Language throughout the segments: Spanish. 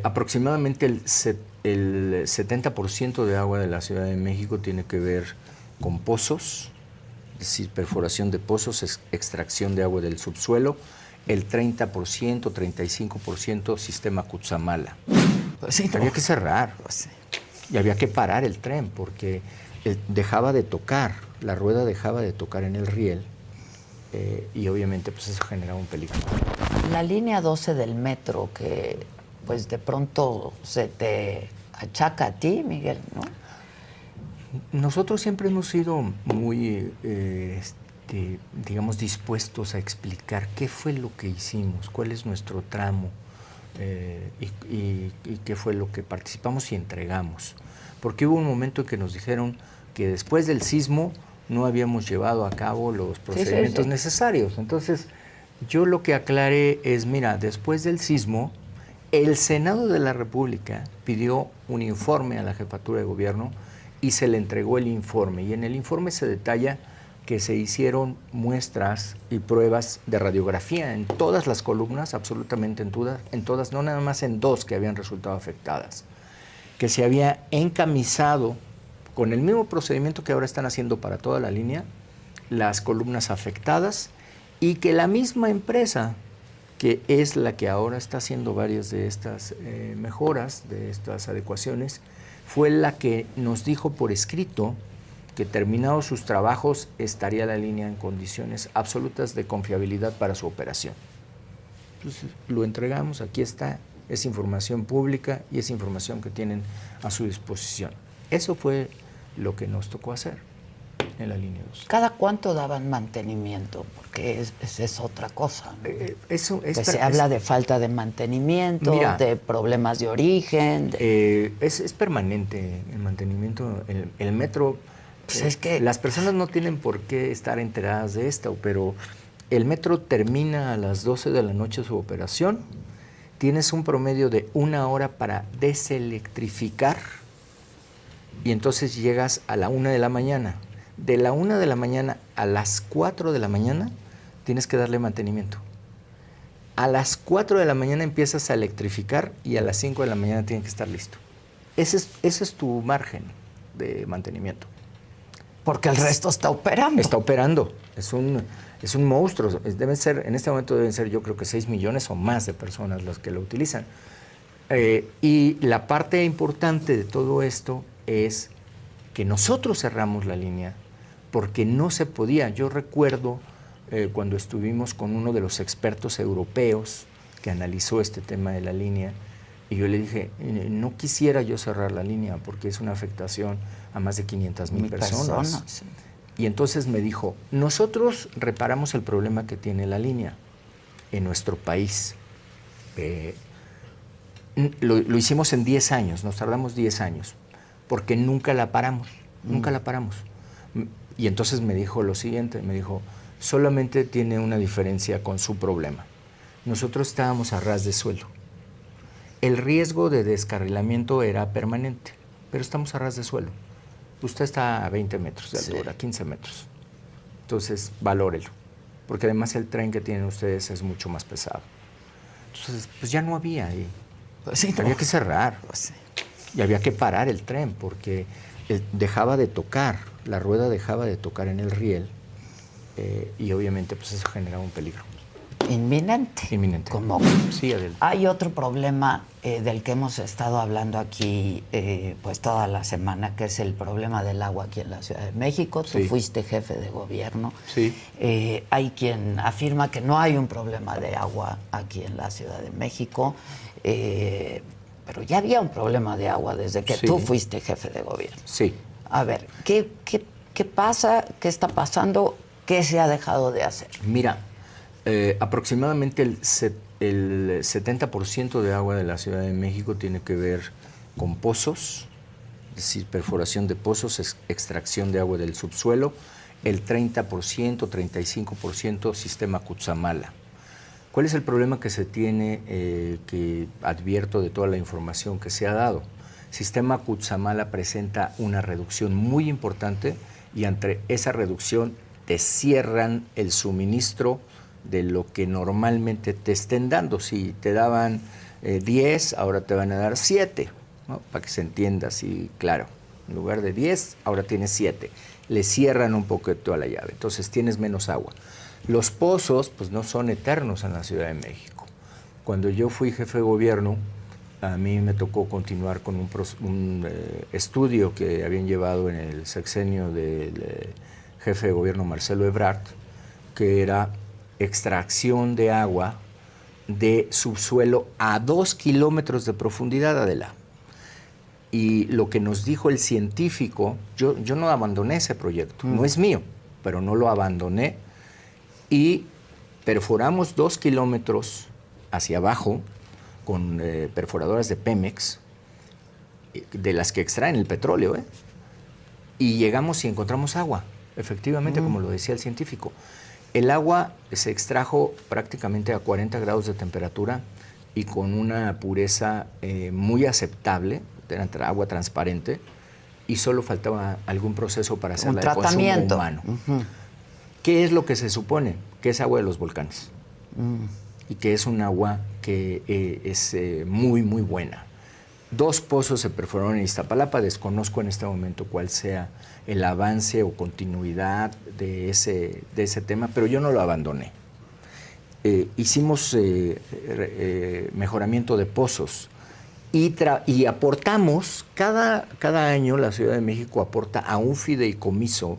Aproximadamente el 70% de agua de la Ciudad de México tiene que ver con pozos, es decir, perforación de pozos, extracción de agua del subsuelo, el 30%, 35% sistema Cutzamala. Pues sí, Había que cerrar pues sí. y había que parar el tren porque dejaba de tocar, la rueda dejaba de tocar en el riel y obviamente pues eso generaba un peligro. La línea 12 del metro que pues de pronto se te achaca a ti, Miguel, ¿no? Nosotros siempre hemos sido muy, digamos, dispuestos a explicar qué fue lo que hicimos, cuál es nuestro tramo y qué fue lo que participamos y entregamos. Porque hubo un momento en que nos dijeron que después del sismo no habíamos llevado a cabo los procedimientos necesarios. Entonces, yo lo que aclaré es, mira, después del sismo, el Senado de la República pidió un informe a la Jefatura de Gobierno y se le entregó el informe. Y en el informe se detalla que se hicieron muestras y pruebas de radiografía en todas las columnas, absolutamente en todas, no nada más en dos que habían resultado afectadas. Que se había encamisado con el mismo procedimiento que ahora están haciendo para toda la línea, las columnas afectadas, y que la misma empresa, que es la que ahora está haciendo varias de estas mejoras, de estas adecuaciones, fue la que nos dijo por escrito que terminados sus trabajos estaría la línea en condiciones absolutas de confiabilidad para su operación. Entonces lo entregamos, aquí está, es información pública y es información que tienen a su disposición. Eso fue lo que nos tocó hacer en la línea 2. ¿Cada cuánto daban mantenimiento? Porque esa es otra cosa, ¿no? Eso es, se habla de falta de mantenimiento, mira, de problemas de origen. Es permanente el mantenimiento. El metro, pues es que las personas no tienen por qué estar enteradas de esto, pero el metro termina a las 12 de la noche su operación. Tienes un promedio de 1 hora para deselectrificar y entonces llegas a la 1 de la mañana. De la 1 de la mañana a las 4 de la mañana tienes que darle mantenimiento. A las 4 de la mañana empiezas a electrificar y a las 5 de la mañana tiene que estar listo. Ese es tu margen de mantenimiento. Porque el resto está operando. Está operando. Es un monstruo. Deben ser, en este momento deben ser yo creo que 6 millones o más de personas las que lo utilizan. Y la parte importante de todo esto es que nosotros cerramos la línea porque no se podía. Yo recuerdo cuando estuvimos con uno de los expertos europeos que analizó este tema de la línea, y yo le dije, no quisiera yo cerrar la línea porque es una afectación a más de 500,000 personas. Sí. Y entonces me dijo, nosotros reparamos el problema que tiene la línea en nuestro país. Lo hicimos en 10 años, nos tardamos 10 años, porque nunca la paramos, nunca la paramos. Y entonces me dijo lo siguiente, me dijo, solamente tiene una diferencia con su problema. Nosotros estábamos a ras de suelo. El riesgo de descarrilamiento era permanente, pero estamos a ras de suelo. Usted está a 20 metros de altura, 15 metros. Entonces, valórelo, porque además el tren que tienen ustedes es mucho más pesado. Entonces, pues ya no había ahí. Pues sí, había que cerrar. Pues sí. Y había que parar el tren, porque dejaba de tocar, la rueda dejaba de tocar en el riel y obviamente pues eso generaba un peligro. Inminente. Inminente. Como sí, Adel. Hay otro problema del que hemos estado hablando aquí pues toda la semana, que es el problema del agua aquí en la Ciudad de México. Tú fuiste jefe de gobierno. Sí. Hay quien afirma que no hay un problema de agua aquí en la Ciudad de México, pero ya había un problema de agua desde que tú fuiste jefe de gobierno. Sí. A ver, ¿qué pasa? ¿Qué está pasando? ¿Qué se ha dejado de hacer? Mira, aproximadamente el 70% de agua de la Ciudad de México tiene que ver con pozos, es decir, perforación de pozos, extracción de agua del subsuelo, el 30%, 35% sistema Cutzamala. ¿Cuál es el problema que se tiene, que advierto de toda la información que se ha dado? Sistema Cutzamala presenta una reducción muy importante y ante esa reducción te cierran el suministro de lo que normalmente te estén dando. Si te daban 10, ahora te van a dar 7, ¿no? Para que se entienda así, claro. En lugar de 10, ahora tienes 7. Le cierran un poquito a la llave, entonces tienes menos agua. Los pozos, pues no son eternos en la Ciudad de México. Cuando yo fui jefe de gobierno, a mí me tocó continuar con un estudio que habían llevado en el sexenio del jefe de gobierno Marcelo Ebrard, que era extracción de agua de subsuelo a 2 kilómetros de profundidad, Adela. Y lo que nos dijo el científico, yo no abandoné ese proyecto, no es mío, pero no lo abandoné, y perforamos 2 kilómetros hacia abajo con perforadoras de Pemex, de las que extraen el petróleo, y llegamos y encontramos agua, efectivamente, como lo decía el científico. El agua se extrajo prácticamente a 40 grados de temperatura y con una pureza muy aceptable, era agua transparente, y solo faltaba algún proceso para hacerla de consumo humano. ¿Qué es lo que se supone? Que es agua de los volcanes. Y que es un agua que es muy, muy buena. 2 pozos se perforaron en Iztapalapa, desconozco en este momento cuál sea el avance o continuidad de ese tema, pero yo no lo abandoné. Hicimos mejoramiento de pozos y aportamos, cada año la Ciudad de México aporta a un fideicomiso,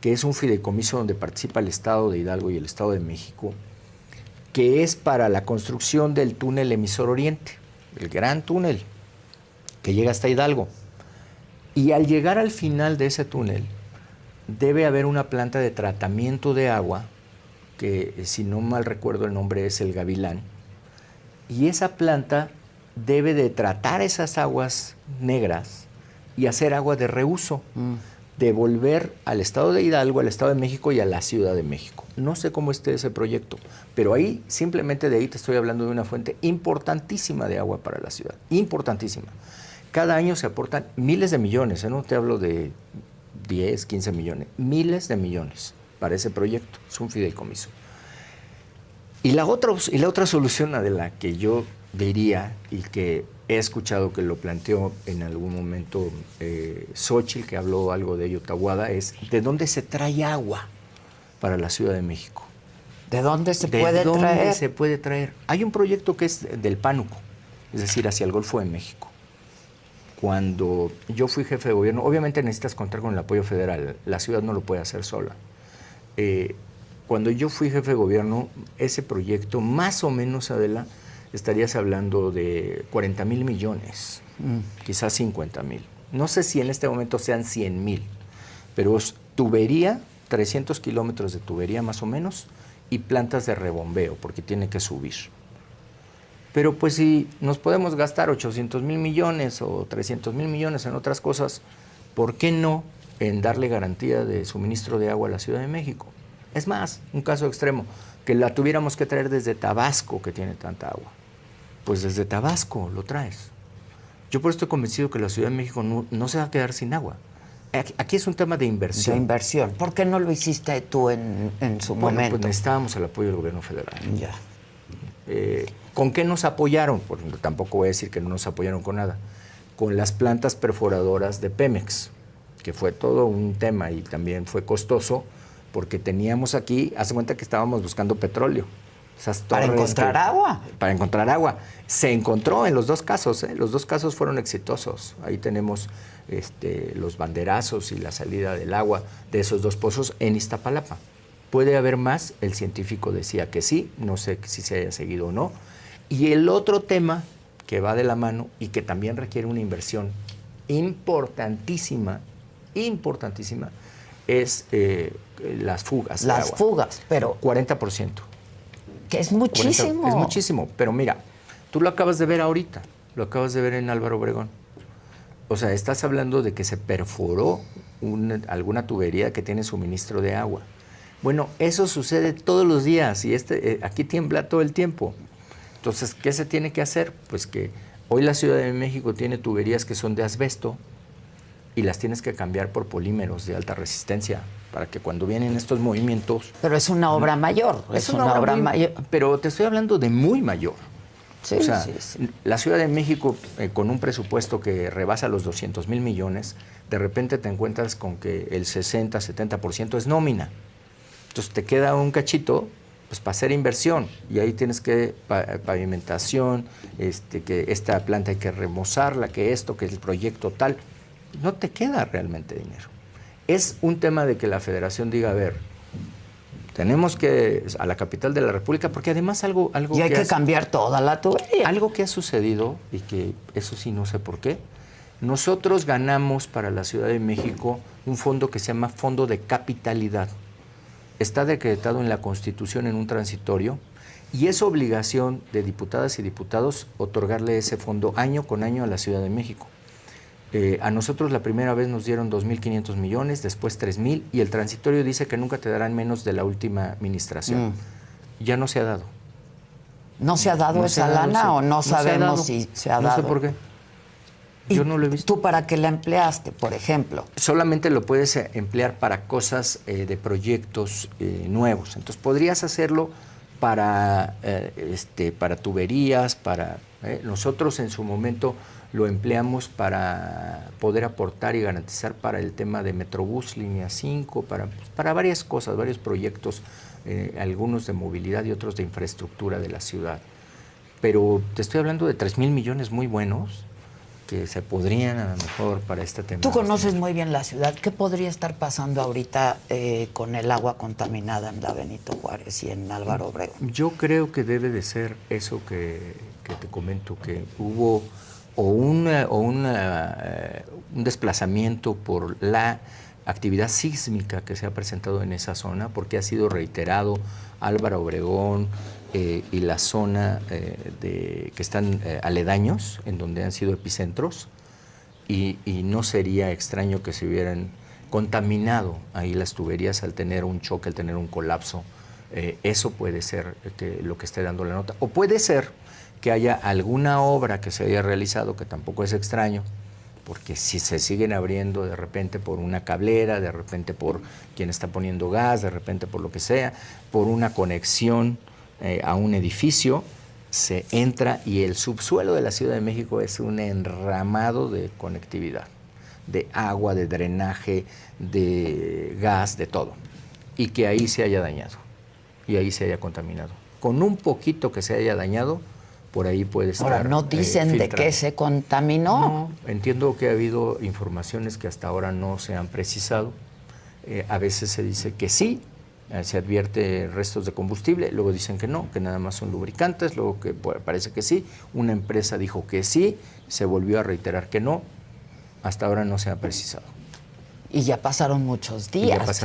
que es un fideicomiso donde participa el Estado de Hidalgo y el Estado de México, que es para la construcción del túnel Emisor Oriente, el gran túnel que llega hasta Hidalgo. Y al llegar al final de ese túnel, debe haber una planta de tratamiento de agua, que si no mal recuerdo el nombre es el Gavilán, y esa planta debe de tratar esas aguas negras y hacer agua de reuso, devolver al Estado de Hidalgo, al Estado de México y a la Ciudad de México. No sé cómo esté ese proyecto, pero ahí, simplemente de ahí te estoy hablando de una fuente importantísima de agua para la ciudad, importantísima. Cada año se aportan miles de millones, no te hablo de 10, 15 millones, miles de millones para ese proyecto, es un fideicomiso. Y la otra solución de la que yo diría, y que he escuchado que lo planteó en algún momento Xóchitl, que habló algo de ello, Taboada, es ¿de dónde se trae agua para la Ciudad de México? ¿De dónde se puede traer? ¿De dónde se puede traer? Hay un proyecto que es del Pánuco, es decir, hacia el Golfo de México. Cuando yo fui jefe de gobierno, obviamente necesitas contar con el apoyo federal, la ciudad no lo puede hacer sola. Cuando yo fui jefe de gobierno, ese proyecto, más o menos, Adela, estarías hablando de 40,000 millones, quizás 50,000. No sé si en este momento sean 100,000, pero es tubería, 300 kilómetros de tubería más o menos, y plantas de rebombeo, porque tiene que subir. Pero pues si nos podemos gastar 800,000 millones o 300,000 millones en otras cosas, ¿por qué no en darle garantía de suministro de agua a la Ciudad de México? Es más, un caso extremo, que la tuviéramos que traer desde Tabasco, que tiene tanta agua. Pues desde Tabasco lo traes. Yo por eso estoy convencido que la Ciudad de México no se va a quedar sin agua. Aquí es un tema de inversión. De inversión. ¿Por qué no lo hiciste tú en su momento? Pues necesitábamos el apoyo del gobierno federal. Ya. ¿Con qué nos apoyaron? Porque tampoco voy a decir que no nos apoyaron con nada. Con las plantas perforadoras de Pemex, que fue todo un tema y también fue costoso, porque teníamos aquí, haz de cuenta que estábamos buscando petróleo. Para encontrar agua. Para encontrar agua. Se encontró en los 2 casos, los 2 casos fueron exitosos. Ahí tenemos los banderazos y la salida del agua de esos 2 pozos en Iztapalapa. ¿Puede haber más? El científico decía que sí, no sé si se haya seguido o no. Y el otro tema que va de la mano y que también requiere una inversión importantísima, es las fugas de agua. Las fugas, pero... 40%. Que es muchísimo. 40, es muchísimo, pero mira, tú lo acabas de ver ahorita, lo acabas de ver en Álvaro Obregón. O sea, estás hablando de que se perforó alguna tubería que tiene suministro de agua. Bueno, eso sucede todos los días y aquí tiembla todo el tiempo. Entonces, ¿qué se tiene que hacer? Pues que hoy la Ciudad de México tiene tuberías que son de asbesto y las tienes que cambiar por polímeros de alta resistencia para que cuando vienen estos movimientos... Pero es una obra mayor. Es una obra mayor. Pero te estoy hablando de muy mayor. Sí, o sea, sí. la Ciudad de México, con un presupuesto que rebasa los 200,000 millones, de repente te encuentras con que el 60-70% es nómina. Entonces te queda un cachito pues para hacer inversión, y ahí tienes que pavimentación, que esta planta hay que remozarla, que esto, que el proyecto tal. No te queda realmente dinero. Es un tema de que la Federación diga, a ver, tenemos que a la capital de la República, porque además algo y hay que cambiar toda la tubería. Algo que ha sucedido, y que eso sí no sé por qué, nosotros ganamos para la Ciudad de México un fondo que se llama Fondo de Capitalidad. Está decretado en la Constitución en un transitorio, y es obligación de diputadas y diputados otorgarle ese fondo año con año a la Ciudad de México. A nosotros la primera vez nos dieron 2.500 millones, después 3.000, y el transitorio dice que nunca te darán menos de la última administración. Ya no se ha dado. ¿No se ha dado esa lana o no sabemos si se ha dado? No sé por qué. Yo no lo he visto. ¿Tú para qué la empleaste, por ejemplo? Solamente lo puedes emplear para cosas de proyectos nuevos. Entonces podrías hacerlo para tuberías, nosotros en su momento lo empleamos para poder aportar y garantizar para el tema de Metrobús Línea 5, para varias cosas, varios proyectos, algunos de movilidad y otros de infraestructura de la ciudad. Pero te estoy hablando de 3,000 millones muy buenos que se podrían a lo mejor para este tema. Tú conoces muy bien la ciudad. ¿Qué podría estar pasando ahorita con el agua contaminada en la Benito Juárez y en Álvaro Obregón? Yo creo que debe de ser eso que te comento, que hubo un desplazamiento por la actividad sísmica que se ha presentado en esa zona, porque ha sido reiterado Álvaro Obregón, y la zona que están aledaños, en donde han sido epicentros, y no sería extraño que se hubieran contaminado ahí las tuberías al tener un choque, al tener un colapso. Eso puede ser lo que esté dando la nota. O puede ser que haya alguna obra que se haya realizado, que tampoco es extraño, porque si se siguen abriendo de repente por una cablera, de repente por quien está poniendo gas, de repente por lo que sea, por una conexión a un edificio, se entra, y el subsuelo de la Ciudad de México es un enramado de conectividad, de agua, de drenaje, de gas, de todo, y que ahí se haya dañado y ahí se haya contaminado. Con un poquito que se haya dañado, por ahí puede estar. Ahora, ¿no dicen de qué se contaminó? No, entiendo que ha habido informaciones que hasta ahora no se han precisado. A veces se dice que sí, se advierte restos de combustible, luego dicen que no, que nada más son lubricantes, luego que parece que sí, una empresa dijo que sí, se volvió a reiterar que no, hasta ahora no se ha precisado. Y ya pasaron muchos días.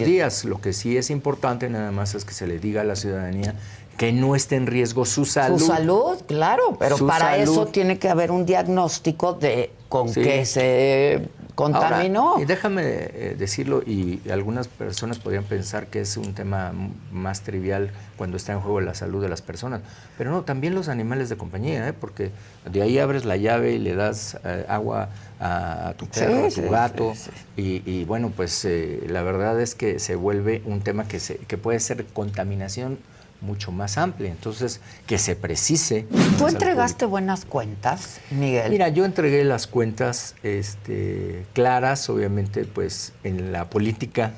Días, lo que sí es importante nada más es que se le diga a la ciudadanía que no esté en riesgo su salud. Su salud, claro, pero para eso tiene que haber un diagnóstico de con qué se contaminó. Ahora, y déjame decirlo, y algunas personas podrían pensar que es un tema más trivial cuando está en juego la salud de las personas, pero no, también los animales de compañía, porque de ahí abres la llave y le das agua a tu perro, a tu gato, y bueno, pues la verdad es que se vuelve un tema que puede ser contaminación mucho más amplia, entonces que se precise. ¿Tú entregaste buenas cuentas, Miguel? Mira, yo entregué las cuentas claras, obviamente, pues en la política,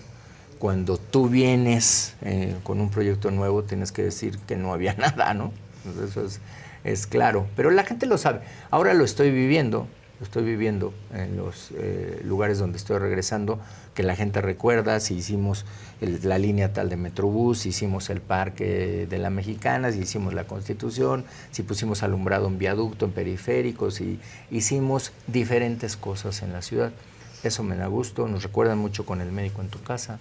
cuando tú vienes con un proyecto nuevo, tienes que decir que no había nada, ¿no? Entonces, eso es claro, pero la gente lo sabe. Ahora lo estoy viviendo en los lugares donde estoy regresando, que la gente recuerda si hicimos la línea tal de Metrobús, si hicimos el Parque de la Mexicana, si hicimos la Constitución, si pusimos alumbrado en viaducto, en periféricos, si hicimos diferentes cosas en la ciudad. Eso me da gusto, nos recuerdan mucho con el médico en tu casa,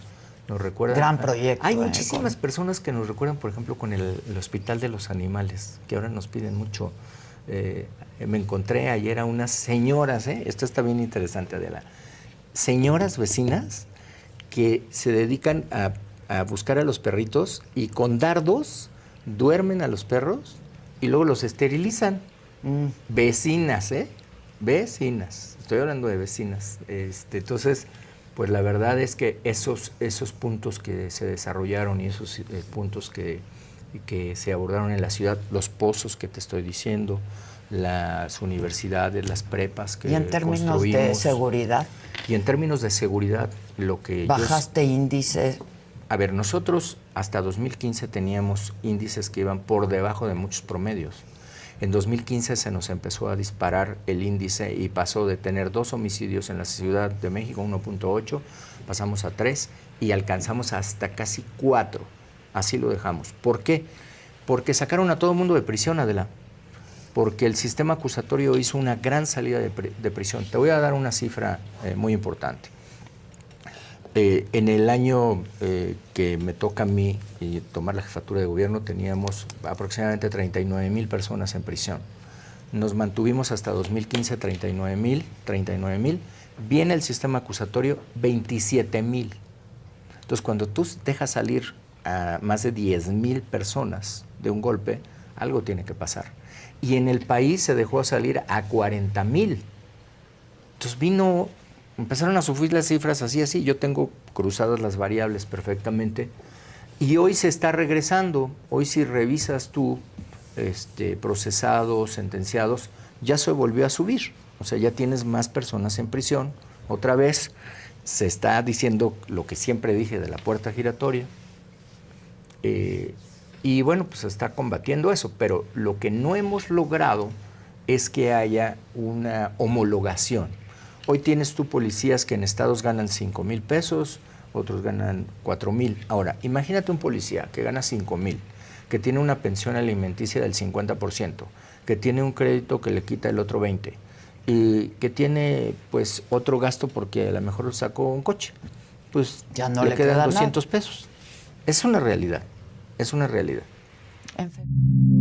nos recuerdan. Gran proyecto. Hay muchísimas personas que nos recuerdan, por ejemplo, con el Hospital de los Animales, que ahora nos piden mucho. Me encontré ayer a unas señoras, esto está bien interesante, Adela, señoras vecinas que se dedican a buscar a los perritos y con dardos duermen a los perros y luego los esterilizan. Vecinas, vecinas, estoy hablando de vecinas. Entonces, pues la verdad es que esos puntos que se desarrollaron y esos puntos que que se abordaron en la ciudad, los pozos que te estoy diciendo, las universidades, las prepas que construimos. ¿Y en términos de seguridad? Y en términos de seguridad, lo que ¿bajaste índices? A ver, nosotros hasta 2015 teníamos índices que iban por debajo de muchos promedios. En 2015 se nos empezó a disparar el índice y pasó de tener 2 homicidios en la Ciudad de México, 1.8, pasamos a 3 y alcanzamos hasta casi 4. Así lo dejamos. ¿Por qué? Porque sacaron a todo el mundo de prisión, Adela. Porque el sistema acusatorio hizo una gran salida de prisión. Te voy a dar una cifra muy importante. En el año que me toca a mí tomar la jefatura de gobierno, teníamos aproximadamente 39,000 personas en prisión. Nos mantuvimos hasta 2015 39,000. Viene el sistema acusatorio 27,000. Entonces, cuando tú dejas salir a más de 10,000 personas de un golpe, algo tiene que pasar. Y en el país se dejó salir a 40,000. Entonces empezaron a subir las cifras así. Yo tengo cruzadas las variables perfectamente. Y hoy se está regresando. Hoy si revisas tú procesados, sentenciados, ya se volvió a subir. O sea, ya tienes más personas en prisión. Otra vez se está diciendo lo que siempre dije de la puerta giratoria. Y bueno, pues se está combatiendo eso. Pero lo que no hemos logrado es que haya una homologación. Hoy tienes tú policías que en estados ganan 5,000 pesos, otros ganan 4,000. Ahora, imagínate un policía que gana 5,000, que tiene una pensión alimenticia del 50%, que tiene un crédito que le quita el otro 20%, y que tiene pues otro gasto porque a lo mejor sacó un coche. Pues ya no le quedan queda 200 pesos. Es una realidad, es una realidad. En fin.